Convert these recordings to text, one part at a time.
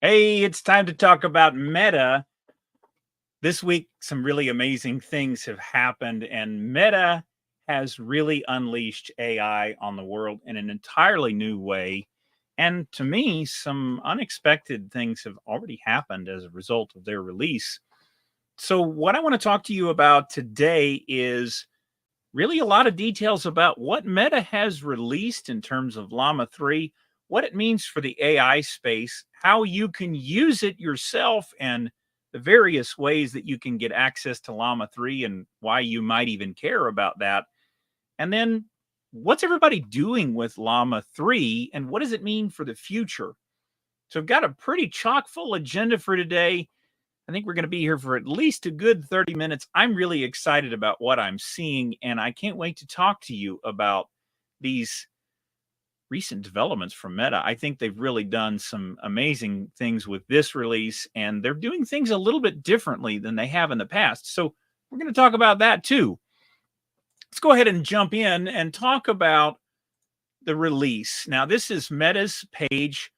Hey, it's time to talk about Meta. This week, some really amazing things have happened, and Meta has really unleashed AI on the world in an entirely new way. And to me, some unexpected things have already happened as a result of their release. So, what I want to talk to you about today is really a lot of details about what Meta has released in terms of Llama 3, what it means for the AI space, how you can use it yourself, and the various ways that you can get access to Llama 3 and why you might even care about that. And then what's everybody doing with Llama 3 and what does it mean for the future? So I've got a pretty chock full agenda for today. I think we're going to be here for at least a good 30 minutes. I'm really excited about what I'm seeing, and I can't wait to talk to you about these recent developments from Meta. I think they've really done some amazing things with this release, and they're doing things a little bit differently than they have in the past. So, we're going to talk about that too. Let's go ahead and jump in and talk about the release. Now, this is Meta's page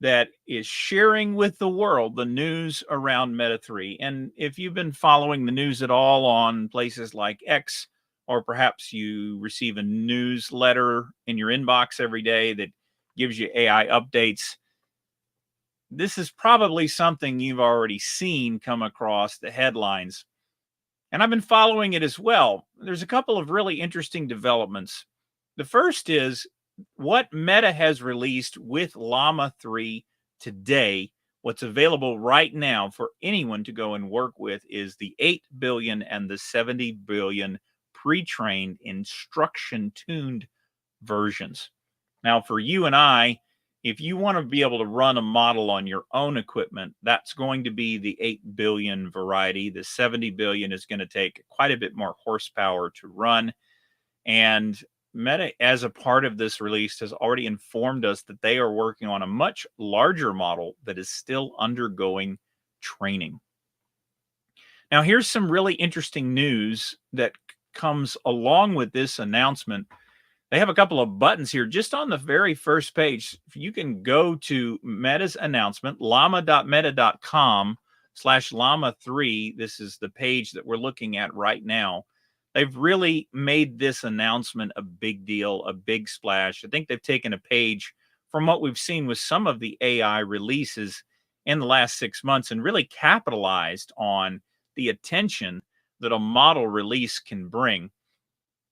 that is sharing with the world the news around Meta 3. And if you've been following the news at all on places like X, or perhaps you receive a newsletter in your inbox every day that gives you AI updates, this is probably something you've already seen come across the headlines. And I've been following it as well. There's a couple of really interesting developments. The first is what Meta has released with Llama 3 today. What's available right now for anyone to go and work with is the 8 billion and the 70 billion pre-trained instruction tuned versions. Now, for you and I, if you want to be able to run a model on your own equipment, that's going to be the 8 billion variety. The 70 billion is going to take quite a bit more horsepower to run. And Meta, as a part of this release, has already informed us that they are working on a much larger model that is still undergoing training. Now, here's some really interesting news that comes along with this announcement. They have a couple of buttons here just on the very first page. You can go to Meta's announcement, llama.meta.com/llama3. This is the page that we're looking at right now. They've really made this announcement a big deal, a big splash. I think they've taken a page from what we've seen with some of the AI releases in the last 6 months and really capitalized on the attention that a model release can bring.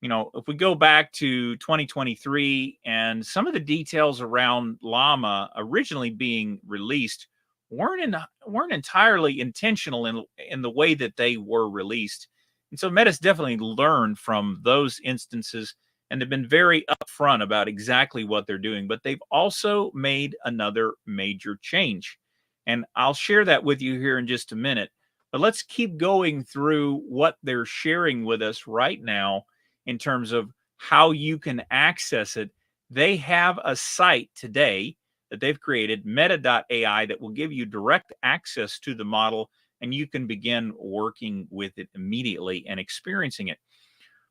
If we go back to 2023 and some of the details around Llama originally being released weren't entirely intentional in the way that they were released. And so Meta's definitely learned from those instances and have been very upfront about exactly what they're doing. But they've also made another major change. And I'll share that with you here in just a minute. But let's keep going through what they're sharing with us right now in terms of how you can access it. They have a site today that they've created, meta.ai, that will give you direct access to the model, and you can begin working with it immediately and experiencing it.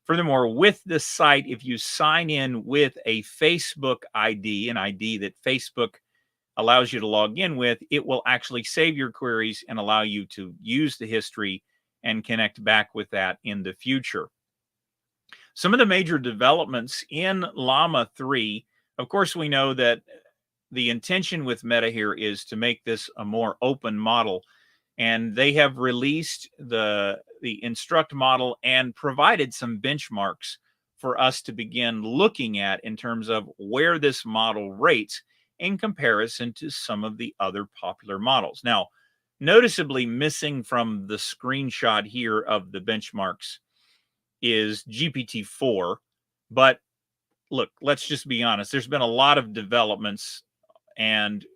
Furthermore, with this site, if you sign in with a Facebook ID, an ID that Facebook allows you to log in with, it will actually save your queries and allow you to use the history and connect back with that in the future. Some of the major developments in Llama 3, of course, we know that the intention with Meta here is to make this a more open model. And they have released the instruct model and provided some benchmarks for us to begin looking at in terms of where this model rates in comparison to some of the other popular models. Now, noticeably missing from the screenshot here of the benchmarks is GPT-4. But look, let's just be honest. There's been a lot of developments, and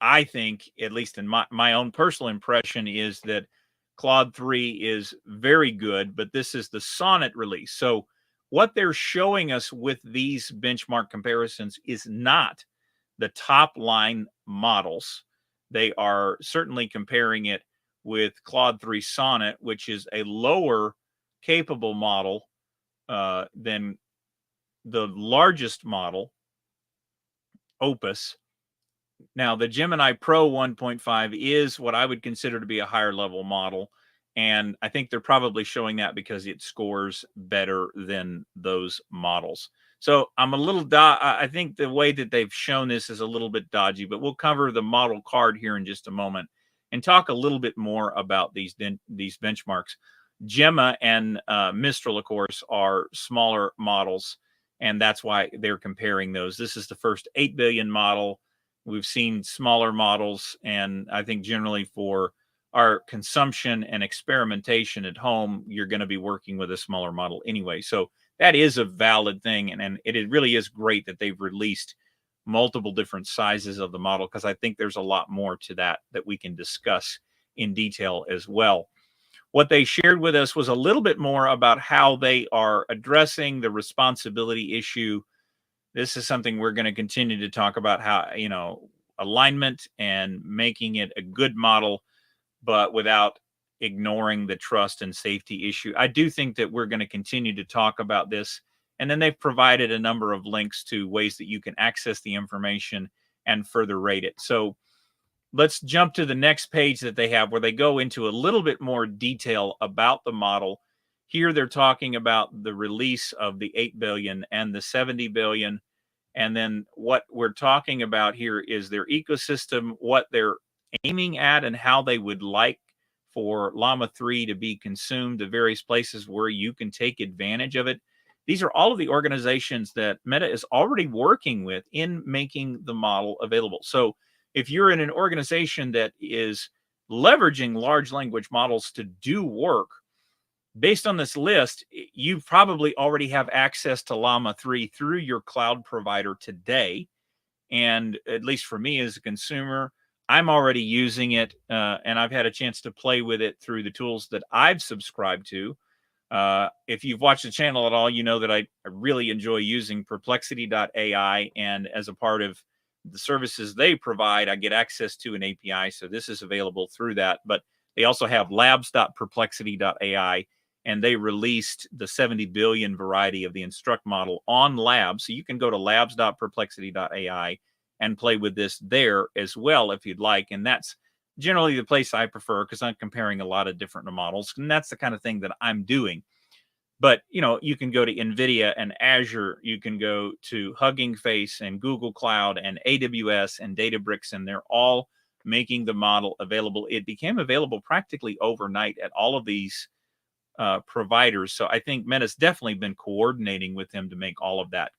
I think, at least in my own personal impression, is that Claude 3 is very good, but this is the Sonnet release. So what they're showing us with these benchmark comparisons is not the top line models. They are certainly comparing it with Claude 3 Sonnet, which is a lower capable model than the largest model, Opus. Now, the Gemini Pro 1.5 is what I would consider to be a higher level model. And I think they're probably showing that because it scores better than those models. So I'm a little, I think the way that they've shown this is a little bit dodgy, but we'll cover the model card here in just a moment and talk a little bit more about these benchmarks. Gemma and Mistral, of course, are smaller models, and that's why they're comparing those. This is the first 8 billion model. We've seen smaller models, and I think generally for our consumption and experimentation at home, you're going to be working with a smaller model anyway. So that is a valid thing, and it really is great that they've released multiple different sizes of the model, because I think there's a lot more to that we can discuss in detail as well. What they shared with us was a little bit more about how they are addressing the responsibility issue. This is something we're going to continue to talk about, how, alignment and making it a good model, but without ignoring the trust and safety issue. I do think that we're going to continue to talk about this. And then they've provided a number of links to ways that you can access the information and further rate it. So let's jump to the next page that they have, where they go into a little bit more detail about the model. Here they're talking about the release of the 8 billion and the 70 billion. And then what we're talking about here is their ecosystem, what they're aiming at, and how they would like for Llama 3 to be consumed, the various places where you can take advantage of it. These are all of the organizations that Meta is already working with in making the model available. So if you're in an organization that is leveraging large language models to do work, based on this list, you probably already have access to Llama 3 through your cloud provider today. And at least for me as a consumer, I'm already using it, and I've had a chance to play with it through the tools that I've subscribed to. If you've watched the channel at all, you know that I really enjoy using perplexity.ai, and as a part of the services they provide, I get access to an API. So this is available through that. But they also have labs.perplexity.ai, and they released the 70 billion variety of the Instruct model on Labs. So you can go to labs.perplexity.ai and play with this there as well if you'd like. And that's generally the place I prefer, because I'm comparing a lot of different models, and that's the kind of thing that I'm doing. But you can go to NVIDIA and Azure, you can go to Hugging Face and Google Cloud and AWS and Databricks, and they're all making the model available. It became available practically overnight at all of these providers. So I think Meta's definitely been coordinating with them to make all of that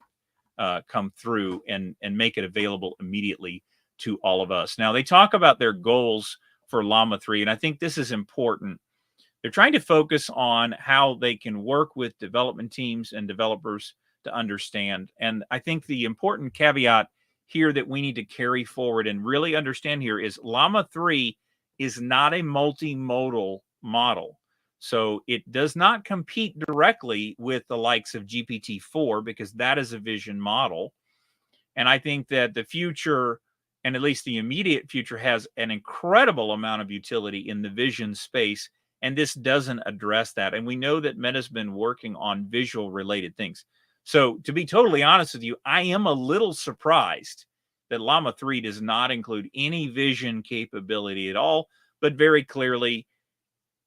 come through and make it available immediately to all of us. Now, they talk about their goals for Llama 3, and I think this is important. They're trying to focus on how they can work with development teams and developers to understand. And I think the important caveat here that we need to carry forward and really understand here is Llama 3 is not a multimodal model. So it does not compete directly with the likes of GPT-4, because that is a vision model. And I think that the future, and at least the immediate future, has an incredible amount of utility in the vision space. And this doesn't address that. And we know that Meta's been working on visual related things. So to be totally honest with you, I am a little surprised that Llama 3 does not include any vision capability at all. But very clearly,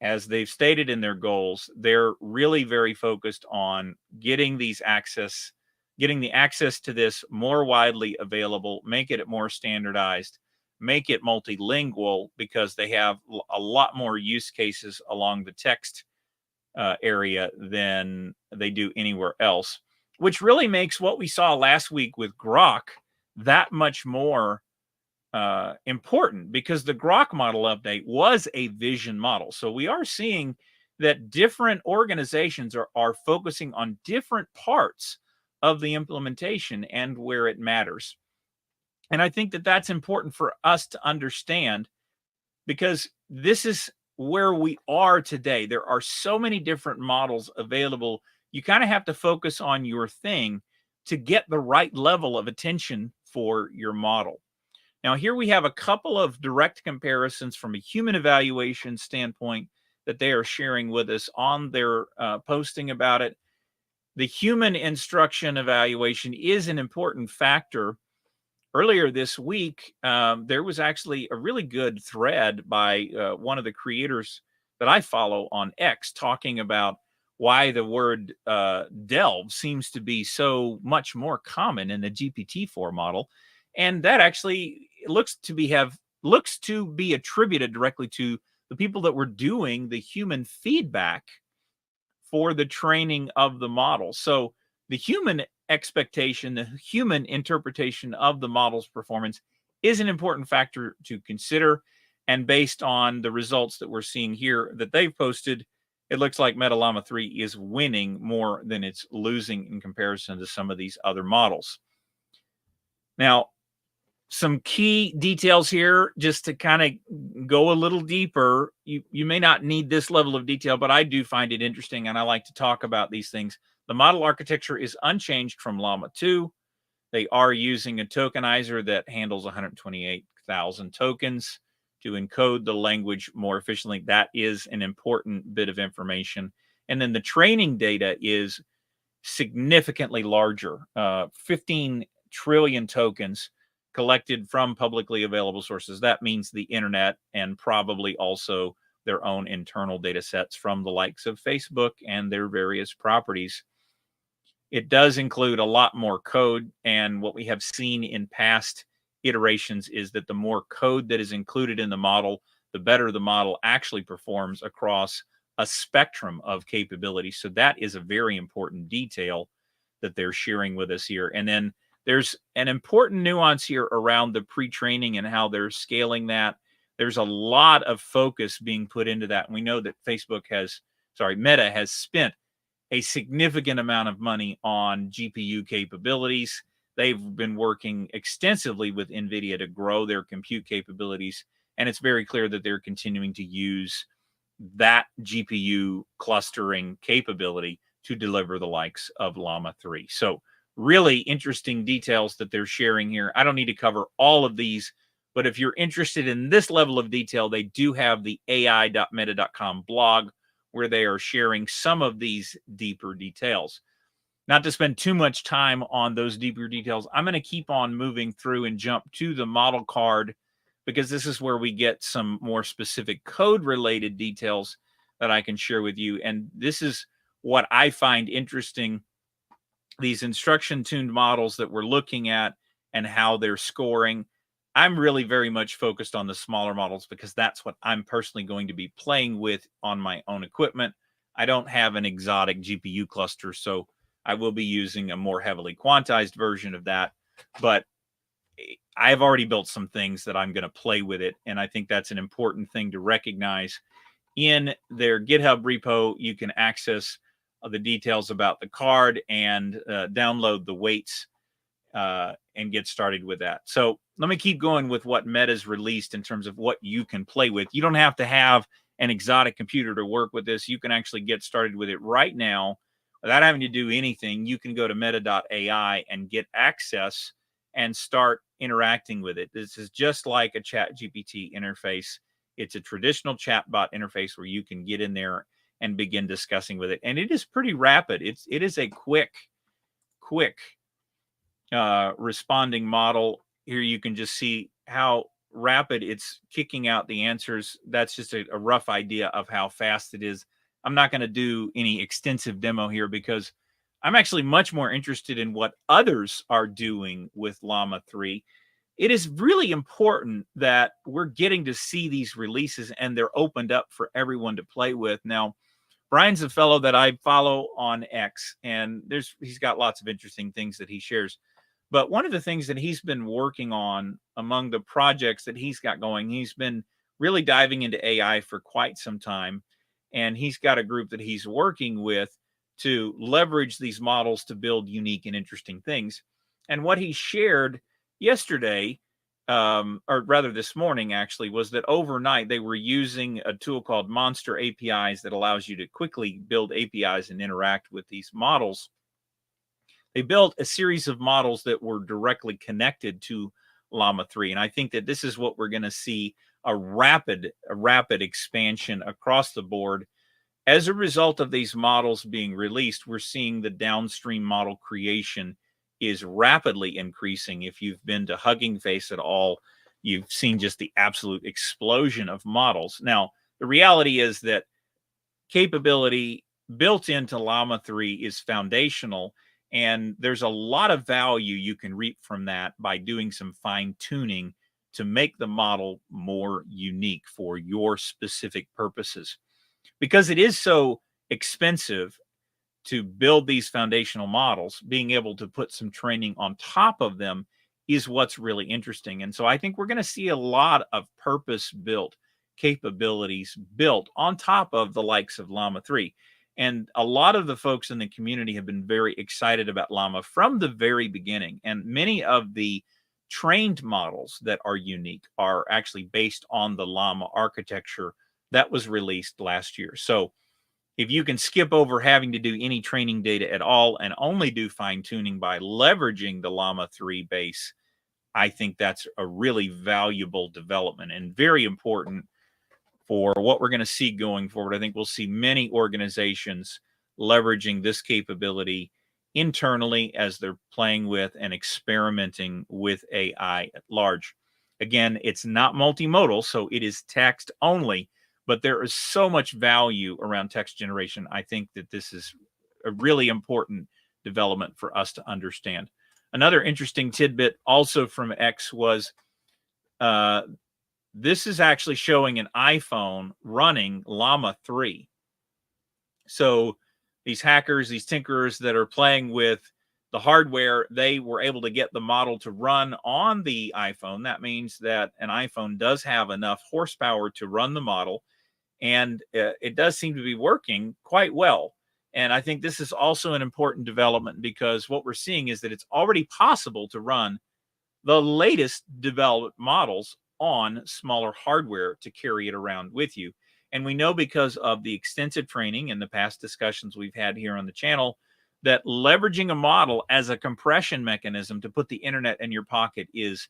as they've stated in their goals, they're really very focused on getting the access to this more widely available, make it more standardized, make it multilingual, because they have a lot more use cases along the text area than they do anywhere else, which really makes what we saw last week with Grok that much more important, because the Grok model update was a vision model. So we are seeing that different organizations are focusing on different parts of the implementation and where it matters. And I think that that's important for us to understand, because this is where we are today. There are so many different models available. You kind of have to focus on your thing to get the right level of attention for your model. Now, here we have a couple of direct comparisons from a human evaluation standpoint that they are sharing with us on their posting about it. The human instruction evaluation is an important factor earlier this week, there was actually a really good thread by one of the creators that I follow on X talking about why the word delve seems to be so much more common in the GPT-4 model. And that actually looks to be attributed directly to the people that were doing the human feedback for the training of the model. So the human expectation, the human interpretation of the model's performance is an important factor to consider. And based on the results that we're seeing here that they've posted, it looks like Meta Llama 3 is winning more than it's losing in comparison to some of these other models. Now, some key details here just to kind of go a little deeper. You may not need this level of detail, but I do find it interesting and I like to talk about these things. The model architecture is unchanged from Llama 2. They are using a tokenizer that handles 128,000 tokens to encode the language more efficiently. That is an important bit of information. And then the training data is significantly larger, 15 trillion tokens collected from publicly available sources. That means the internet and probably also their own internal data sets from the likes of Facebook and their various properties. It does include a lot more code. And what we have seen in past iterations is that the more code that is included in the model, the better the model actually performs across a spectrum of capabilities. So that is a very important detail that they're sharing with us here. And then there's an important nuance here around the pre-training and how they're scaling that. There's a lot of focus being put into that. And we know that Meta has spent a significant amount of money on GPU capabilities. They've been working extensively with NVIDIA to grow their compute capabilities. And it's very clear that they're continuing to use that GPU clustering capability to deliver the likes of Llama 3. So really interesting details that they're sharing here. I don't need to cover all of these, but if you're interested in this level of detail, they do have the ai.meta.com blog where they are sharing some of these deeper details. Not to spend too much time on those deeper details, I'm going to keep on moving through and jump to the model card because this is where we get some more specific code related details that I can share with you. And this is what I find interesting. These instruction tuned models that we're looking at and how they're scoring. I'm really very much focused on the smaller models because that's what I'm personally going to be playing with on my own equipment. I don't have an exotic GPU cluster, so I will be using a more heavily quantized version of that. But I've already built some things that I'm going to play with it. And I think that's an important thing to recognize. In their GitHub repo, you can access the details about the card and download the weights and get started with that. So let me keep going with what Meta's released in terms of what you can play with. You don't have to have an exotic computer to work with this. You can actually get started with it right now without having to do anything. You can go to meta.ai and get access and start interacting with it. This is just like a chat GPT interface. It's a traditional chatbot interface where you can get in there and begin discussing with it. And it is pretty rapid. It is a quick responding model. Here you can just see how rapid it's kicking out the answers. That's just a rough idea of how fast it is. I'm not going to do any extensive demo here because I'm actually much more interested in what others are doing with Llama 3. It is really important that we're getting to see these releases and they're opened up for everyone to play with. Now, Brian's a fellow that I follow on X, and he's got lots of interesting things that he shares. But one of the things that he's been working on among the projects that he's got going, he's been really diving into AI for quite some time. And he's got a group that he's working with to leverage these models to build unique and interesting things. And what he shared yesterday, or rather this morning actually, was that overnight they were using a tool called Monster APIs that allows you to quickly build APIs and interact with these models. They built a series of models that were directly connected to Llama 3. And I think that this is what we're going to see a rapid expansion across the board. As a result of these models being released, we're seeing the downstream model creation is rapidly increasing. If you've been to Hugging Face at all, you've seen just the absolute explosion of models. Now, the reality is that capability built into Llama 3 is foundational, and there's a lot of value you can reap from that by doing some fine tuning to make the model more unique for your specific purposes. Because it is so expensive to build these foundational models, being able to put some training on top of them is what's really interesting. And so I think we're going to see a lot of purpose built capabilities built on top of the likes of Llama 3. And a lot of the folks in the community have been very excited about Llama from the very beginning. And many of the trained models that are unique are actually based on the Llama architecture that was released last year. So if you can skip over having to do any training data at all and only do fine tuning by leveraging the Llama 3 base, I think that's a really valuable development and very important for what we're going to see going forward. I think we'll see many organizations leveraging this capability internally as they're playing with and experimenting with AI at large. Again, it's not multimodal, so it is text only, but there is so much value around text generation. I think that this is a really important development for us to understand. Another interesting tidbit also from X was uh, this is actually showing an iPhone running Llama 3. So these hackers, these tinkerers that are playing with the hardware, they were able to get the model to run on the iPhone. That means that an iPhone does have enough horsepower to run the model, and it does seem to be working quite well. And I think this is also an important development because what we're seeing is that it's already possible to run the latest developed models on smaller hardware to carry it around with you. And we know because of the extensive training and the past discussions we've had here on the channel that leveraging a model as a compression mechanism to put the internet in your pocket is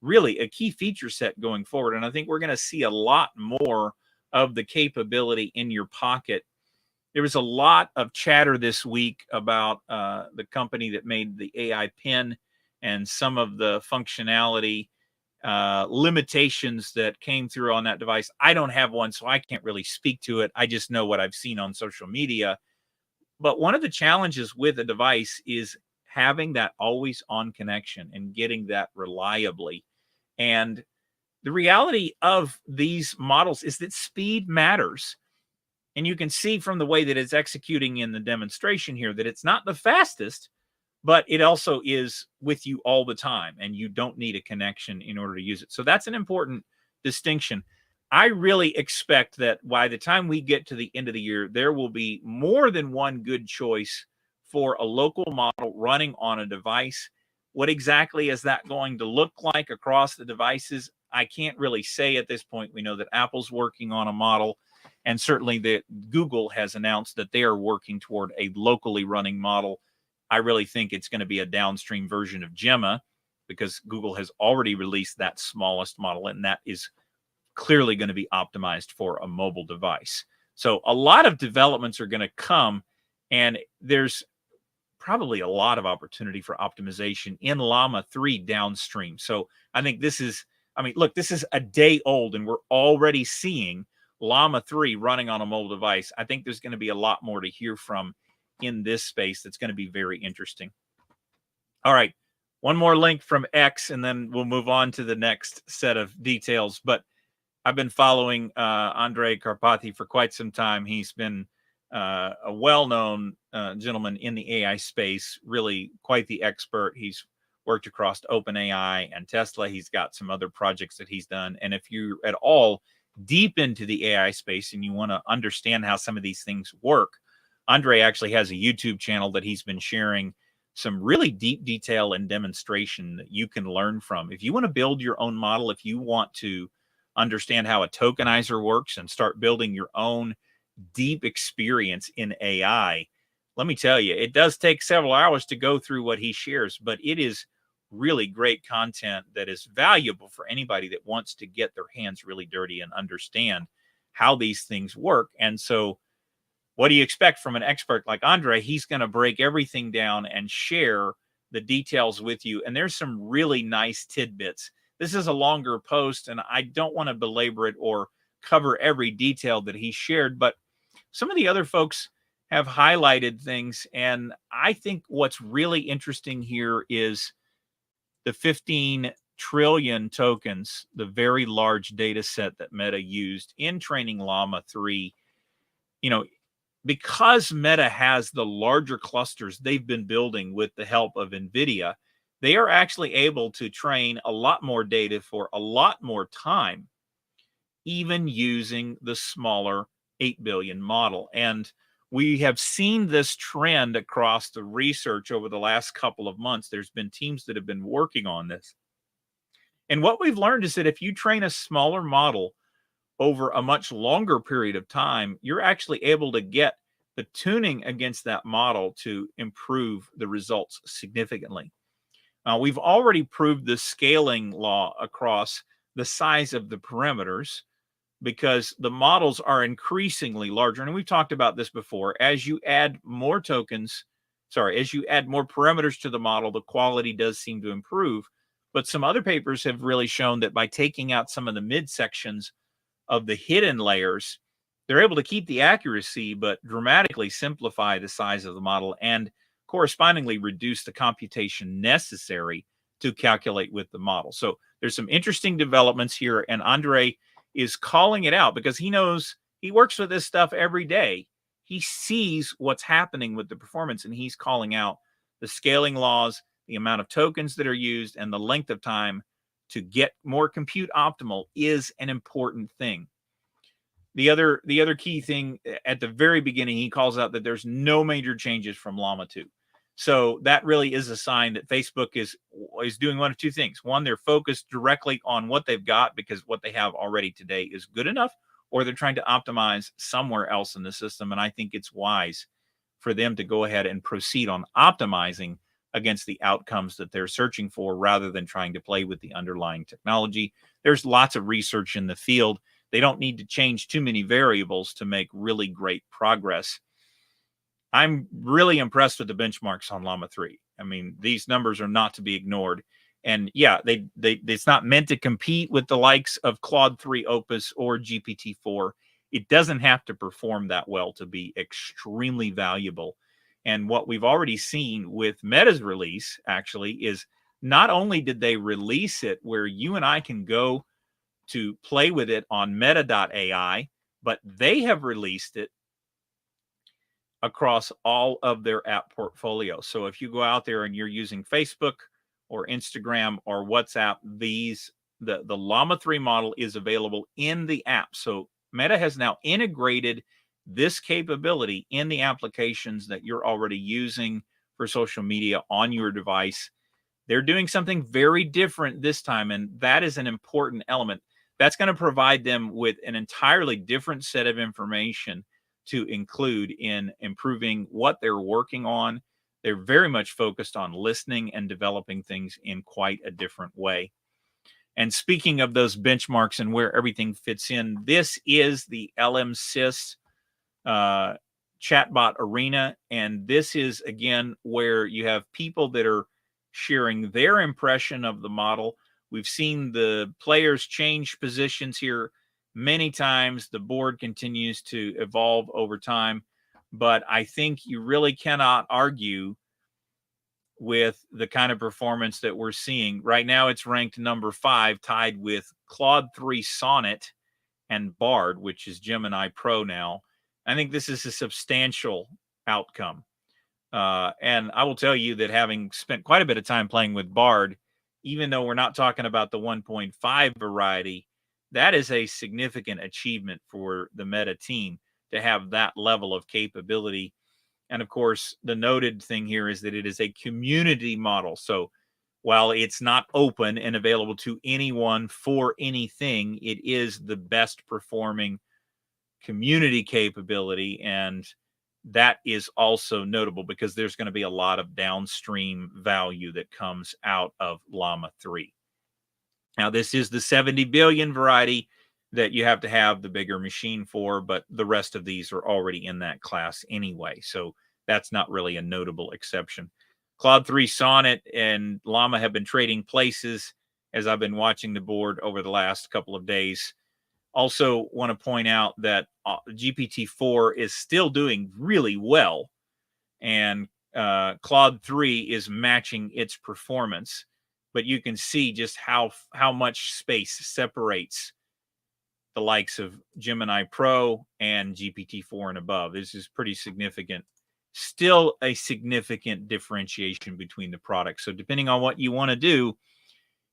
really a key feature set going forward. And I think we're going to see a lot more of the capability in your pocket. There was a lot of chatter this week about the company that made the AI pen and some of the functionality limitations that came through on that device. I don't have one, so I can't really speak to it. I just know what I've seen on social media. But one of the challenges with a device is having that always on connection and getting that reliably. And the reality of these models is that speed matters. And you can see from the way that it's executing in the demonstration here that it's not the fastest, but it also is with you all the time, and you don't need a connection in order to use it. So that's an important distinction. I really expect that by the time we get to the end of the year, there will be more than one good choice for a local model running on a device. What exactly is that going to look like across the devices? I can't really say at this point. We know that Apple's working on a model, and certainly that Google has announced that they are working toward a locally running model. I really think it's going to be a downstream version of Llama because Google has already released that smallest model, and that is clearly going to be optimized for a mobile device. So a lot of developments are going to come, and there's probably a lot of opportunity for optimization in Llama 3 downstream. So I think this is, I mean, look, this is a day old, and we're already seeing Llama 3 running on a mobile device. I think there's going to be a lot more to hear from in this space that's going to be very interesting. All right, one more link from X, and then we'll move on to the next set of details. But I've been following Andrej Karpathy for quite some time. He's been a well-known gentleman in the AI space, really quite the expert. He's worked across OpenAI and Tesla. He's got some other projects that he's done. And if you're at all deep into the AI space and you want to understand how some of these things work, Andrej actually has a YouTube channel that he's been sharing some really deep detail and demonstration that you can learn from. If you want to build your own model, if you want to understand how a tokenizer works and start building your own deep experience in AI, let me tell you, it does take several hours to go through what he shares, but it is really great content that is valuable for anybody that wants to get their hands really dirty and understand how these things work. And so what do you expect from an expert like Andrej? He's going to break everything down and share the details with you. And there's some really nice tidbits. This is a longer post, and I don't want to belabor it or cover every detail that he shared, but some of the other folks have highlighted things. And I think what's really interesting here is the 15 trillion tokens, the very large data set that Meta used in training Llama 3. You know, because Meta has the larger clusters they've been building with the help of NVIDIA, they are actually able to train a lot more data for a lot more time, even using the smaller 8 billion model. And we have seen this trend across the research over the last couple of months. There's been teams that have been working on this. And what we've learned is that if you train a smaller model over a much longer period of time, you're actually able to get the tuning against that model to improve the results significantly. We've already proved the scaling law across the size of the parameters, because the models are increasingly larger. And we've talked about this before. As you add more tokens, as you add more parameters to the model, the quality does seem to improve. But some other papers have really shown that by taking out some of the midsections of the hidden layers, they're able to keep the accuracy, but dramatically simplify the size of the model and correspondingly reduce the computation necessary to calculate with the model. So there's some interesting developments here, and Andre is calling it out because he knows, he works with this stuff every day. He sees what's happening with the performance, and he's calling out the scaling laws, the amount of tokens that are used, and the length of time to get more compute optimal is an important thing. The other key thing at the very beginning, he calls out that there's no major changes from Llama 2. So that really is a sign that Facebook is doing one of two things. One, they're focused directly on what they've got because what they have already today is good enough, or they're trying to optimize somewhere else in the system. And I think it's wise for them to go ahead and proceed on optimizing against the outcomes that they're searching for, rather than trying to play with the underlying technology. There's lots of research in the field. They don't need to change too many variables to make really great progress. I'm really impressed with the benchmarks on Llama 3. I mean, these numbers are not to be ignored. And yeah, it's not meant to compete with the likes of Claude 3 Opus or GPT-4. It doesn't have to perform that well to be extremely valuable. And what we've already seen with Meta's release, actually, is not only did they release it where you and I can go to play with it on meta.ai, but they have released it across all of their app portfolio. So if you go out there and you're using Facebook or Instagram or WhatsApp, the Llama 3 model is available in the app. So Meta has now integrated this capability in the applications that you're already using for social media on your device. They're doing something very different this time, and that is an important element. That's going to provide them with an entirely different set of information to include in improving what they're working on. They're very much focused on listening and developing things in quite a different way. And speaking of those benchmarks and where everything fits in, this is the LMSys chatbot arena. And this is, again, where you have people that are sharing their impression of the model. We've seen the players change positions here many times. The board continues to evolve over time, but I think you really cannot argue with the kind of performance that we're seeing. Right now, it's ranked number 5, tied with Claude 3 Sonnet and Bard, which is Gemini Pro now. I think this is a substantial outcome. And I will tell you that, having spent quite a bit of time playing with Bard, even though we're not talking about the 1.5 variety, that is a significant achievement for the Meta team to have that level of capability. And of course, the noted thing here is that it is a community model. So while it's not open and available to anyone for anything, it is the best performing community capability. And that is also notable because there's going to be a lot of downstream value that comes out of Llama 3. Now, this is the 70 billion variety that you have to have the bigger machine for, but the rest of these are already in that class anyway. So that's not really a notable exception. Claude 3 Sonnet and Llama have been trading places as I've been watching the board over the last couple of days. Also, want to point out that GPT-4 is still doing really well, and Claude 3 is matching its performance. But you can see just how much space separates the likes of Gemini Pro and GPT-4 and above. This is pretty significant. Still a significant differentiation between the products. So depending on what you want to do,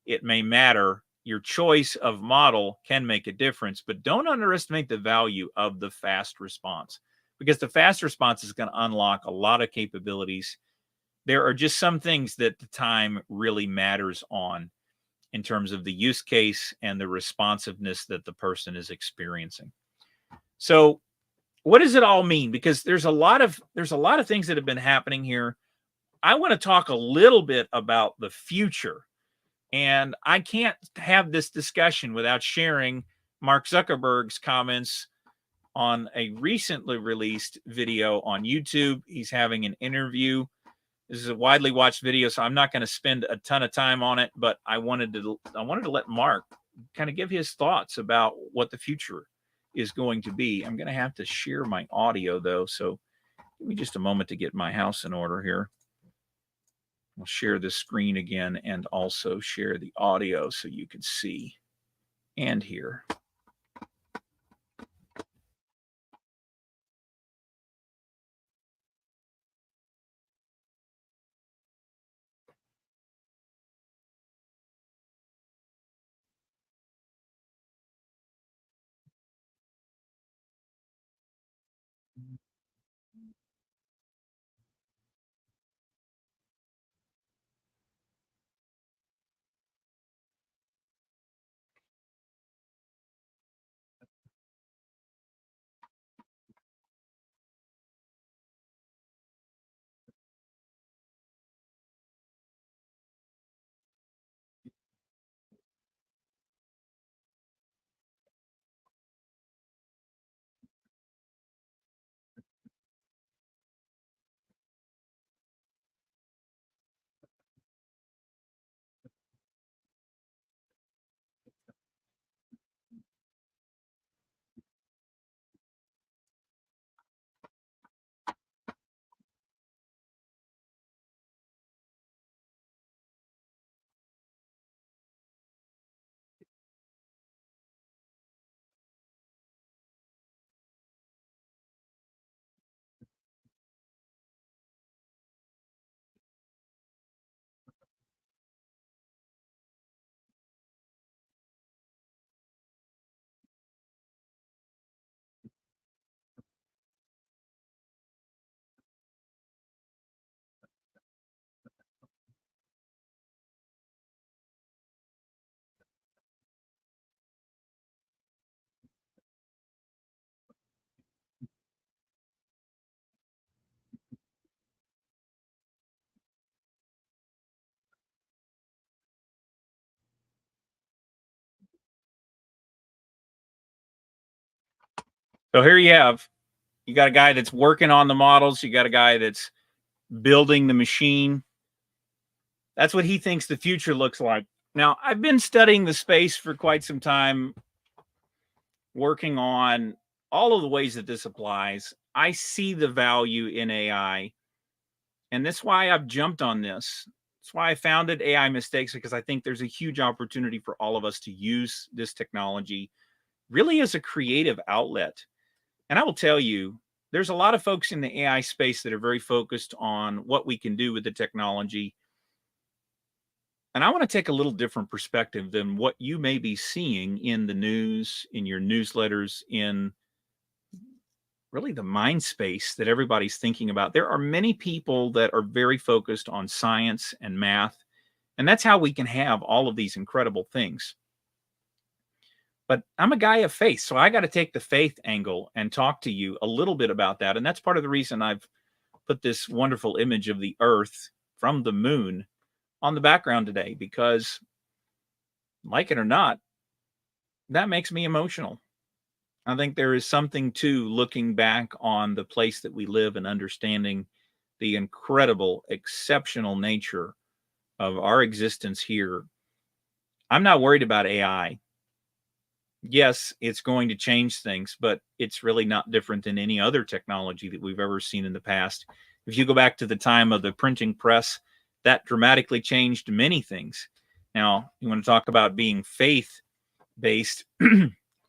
it may matter. Your choice of model can make a difference, but don't underestimate the value of the fast response, because the fast response is going to unlock a lot of capabilities. There are just some things that the time really matters on in terms of the use case and the responsiveness that the person is experiencing. So what does it all mean? Because there's a lot of things that have been happening here. I want to talk a little bit about the future. And I can't have this discussion without sharing Mark Zuckerberg's comments on a recently released video on YouTube. He's having an interview. This is a widely watched video, so I'm not going to spend a ton of time on it, but I wanted to let Mark kind of give his thoughts about what the future is going to be. I'm going to have to share my audio though, so give me just a moment to get my house in order here. I'll share the screen again and also share the audio so you can see and hear. So here you got a guy that's working on the models, you got a guy that's building the machine. That's what he thinks the future looks like. Now, I've been studying the space for quite some time, working on all of the ways that this applies. I see the value in AI, and that's why I've jumped on this. That's why I founded AI Mistakes, because I think there's a huge opportunity for all of us to use this technology really as a creative outlet. And I will tell you, there's a lot of folks in the AI space that are very focused on what we can do with the technology. And I want to take a little different perspective than what you may be seeing in the news, in your newsletters, in really the mind space that everybody's thinking about. There are many people that are very focused on science and math, and that's how we can have all of these incredible things. But I'm a guy of faith, so I got to take the faith angle and talk to you a little bit about that. And that's part of the reason I've put this wonderful image of the Earth from the moon on the background today, because, like it or not, that makes me emotional. I think there is something to looking back on the place that we live and understanding the incredible, exceptional nature of our existence here, I'm not worried about AI. Yes, it's going to change things, but it's really not different than any other technology that we've ever seen in the past. If you go back to the time of the printing press, that dramatically changed many things. Now, you want to talk about being faith based.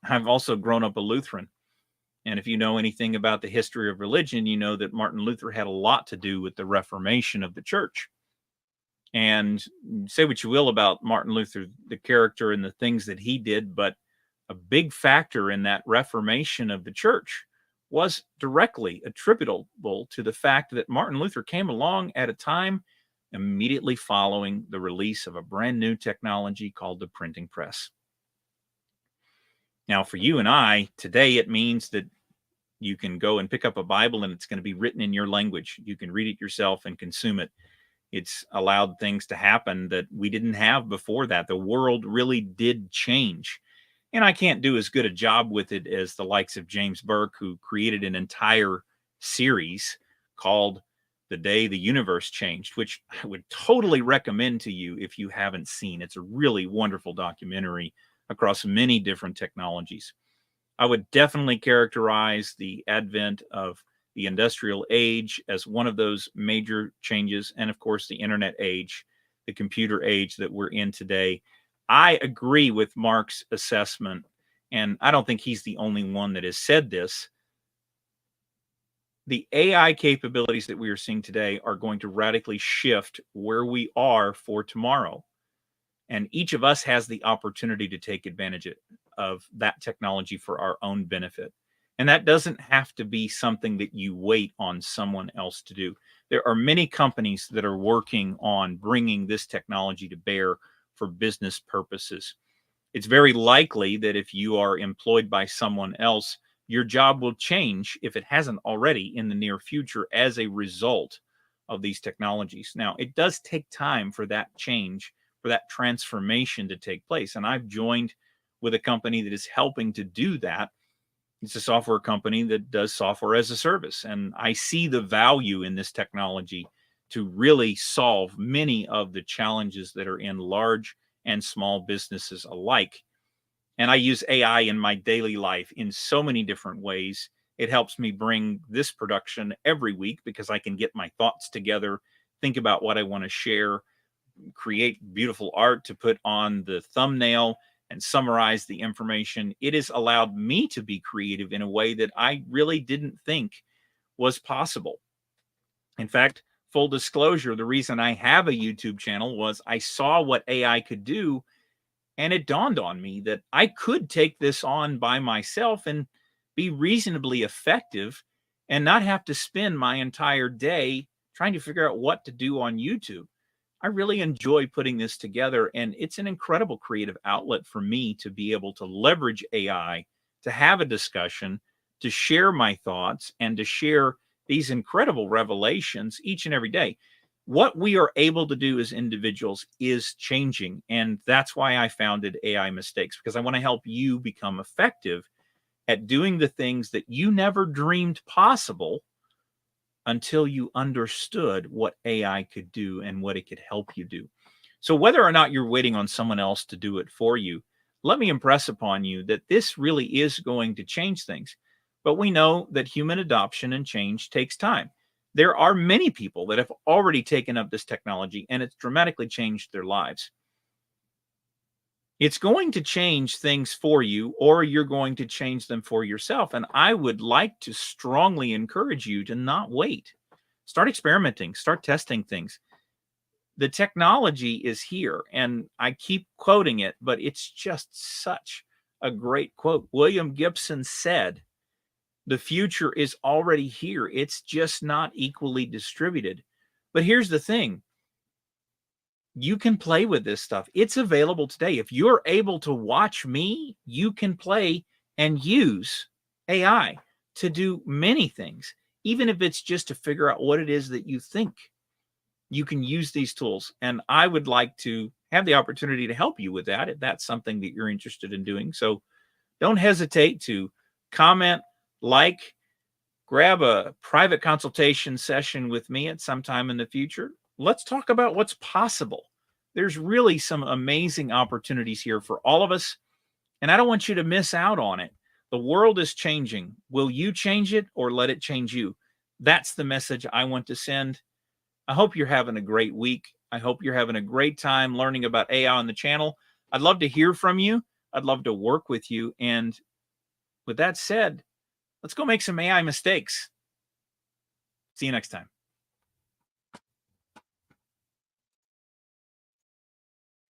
I've also grown up a Lutheran. And if you know anything about the history of religion, you know that Martin Luther had a lot to do with the Reformation of the church. And say what you will about Martin Luther, the character and the things that he did, but a big factor in that reformation of the church was directly attributable to the fact that Martin Luther came along at a time immediately following the release of a brand new technology called the printing press. Now, for you and I, today it means that you can go and pick up a Bible and it's going to be written in your language. You can read it yourself and consume it. It's allowed things to happen that we didn't have before that. The world really did change. And I can't do as good a job with it as the likes of James Burke, who created an entire series called The Day the Universe Changed, which I would totally recommend to you if you haven't seen. It's a really wonderful documentary across many different technologies. I would definitely characterize the advent of the industrial age as one of those major changes. And of course, the internet age, the computer age that we're in today. I agree with Mark's assessment, and I don't think he's the only one that has said this. The AI capabilities that we are seeing today are going to radically shift where we are for tomorrow. And each of us has the opportunity to take advantage of that technology for our own benefit. And that doesn't have to be something that you wait on someone else to do. There are many companies that are working on bringing this technology to bear for business purposes. It's very likely that if you are employed by someone else, your job will change, if it hasn't already, in the near future as a result of these technologies. Now, it does take time for that change, for that transformation to take place. And I've joined with a company that is helping to do that. It's a software company that does software as a service. And I see the value in this technology to really solve many of the challenges that are in large and small businesses alike. And I use AI in my daily life in so many different ways. It helps me bring this production every week because I can get my thoughts together, think about what I want to share, create beautiful art to put on the thumbnail, and summarize the information. It has allowed me to be creative in a way that I really didn't think was possible. In fact, full disclosure, the reason I have a YouTube channel was I saw what AI could do, and it dawned on me that I could take this on by myself and be reasonably effective and not have to spend my entire day trying to figure out what to do on YouTube. I really enjoy putting this together, and it's an incredible creative outlet for me to be able to leverage AI, to have a discussion, to share my thoughts, and to share these incredible revelations each and every day. What we are able to do as individuals is changing, and that's why I founded AI Mistakes, because I want to help you become effective at doing the things that you never dreamed possible until you understood what AI could do and what it could help you do. So whether or not you're waiting on someone else to do it for you, let me impress upon you that this really is going to change things. But we know that human adoption and change takes time. There are many people that have already taken up this technology and it's dramatically changed their lives. It's going to change things for you, or you're going to change them for yourself. And I would like to strongly encourage you to not wait. Start experimenting, start testing things. The technology is here, and I keep quoting it, but it's just such a great quote. William Gibson said, "The future is already here. It's just not equally distributed." But here's the thing. You can play with this stuff. It's available today. If you're able to watch me, you can play and use AI to do many things, even if it's just to figure out what it is that you think. You can use these tools. And I would like to have the opportunity to help you with that if that's something that you're interested in doing. So don't hesitate to comment, like, grab a private consultation session with me at some time in the future. Let's talk about what's possible. There's really some amazing opportunities here for all of us, and I don't want you to miss out on it. The world is changing. Will you change it or let it change you? That's the message I want to send. I hope you're having a great week. I hope you're having a great time learning about AI on the channel. I'd love to hear from you. I'd love to work with you. And with that said, let's go make some AI mistakes. See you next time.